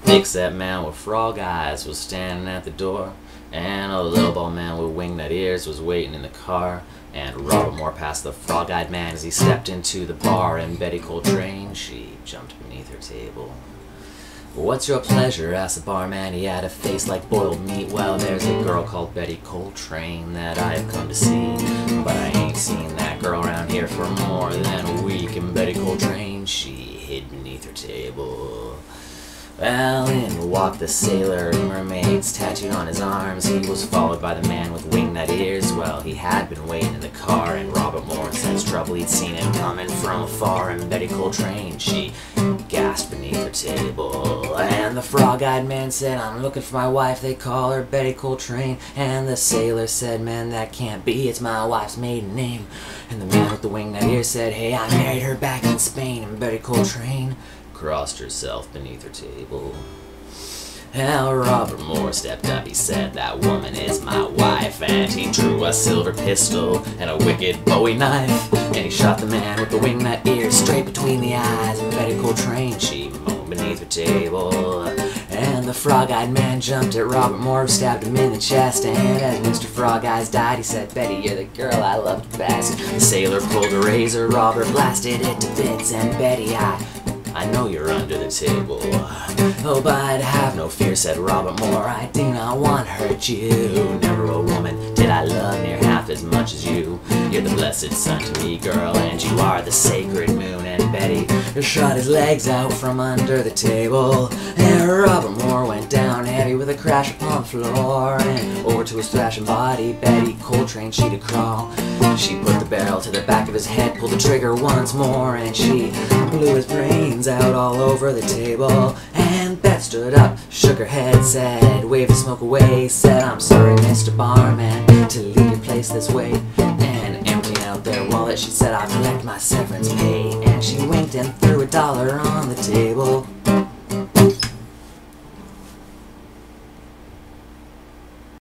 Thick-set man with frog eyes was standing at the door, and a little bald man with wing-nut ears was waiting in the car. And Robert Moore passed the frog-eyed man as he stepped into the bar, and Betty Coltraine, she jumped beneath her table. "What's your pleasure?" asked the barman. He had a face like boiled meat. "Well, there's a girl called Betty Coltraine that I have come to see, but I ain't seen that girl around here for more than a week." And Betty Coltraine, she hid beneath her table. Well, in walked the sailor, mermaids tattooed on his arms. He was followed by the man with wing-nut ears. Well, he had been waiting in the car, and Robert Moore sensed trouble. He'd seen him coming from afar, and Betty Coltraine, she gasped beneath her table. And the frog-eyed man said, "I'm looking for my wife, they call her Betty Coltraine." And the sailor said, "Man, that can't be, it's my wife's maiden name." And the man with the wing-nut ears said, "Hey, I married her back in Spain." And Betty Coltraine crossed herself beneath her table. Well, Robert Moore stepped up, he said, "That woman is my wife." And he drew a silver pistol and a wicked Bowie knife, and he shot the man with the wing-nut ears straight between the eyes. And Betty Coltraine, she moaned beneath her table. And the frog-eyed man jumped at Robert Moore, stabbed him in the chest. And as Mr. Frog Eyes died, he said, "Betty, you're the girl I loved best." The sailor pulled a razor, Robert blasted it to bits. And Betty, I know you're under the table. "Oh, but have no fear," said Robert Moore, "I do not want to hurt you. Never a woman did I love near half as much as you. You're the blessed sun to me, girl, and you are the sacred moon." And Betty shot his legs out from under the table, and Robert Moore went down heavy with a crash upon the floor. And over to his thrashing body, Betty Coltraine, she did crawl. She put the barrel to the back of his head, pulled the trigger once more, and she blew his brains out all over the table. And Beth stood up, shook her head, said, waved the smoke away, said, "I'm sorry, Mr. Barman, to leave your place this way." And emptying out their wallet, she said, "I'll collect my severance pay." And she winked and threw $1 on the table.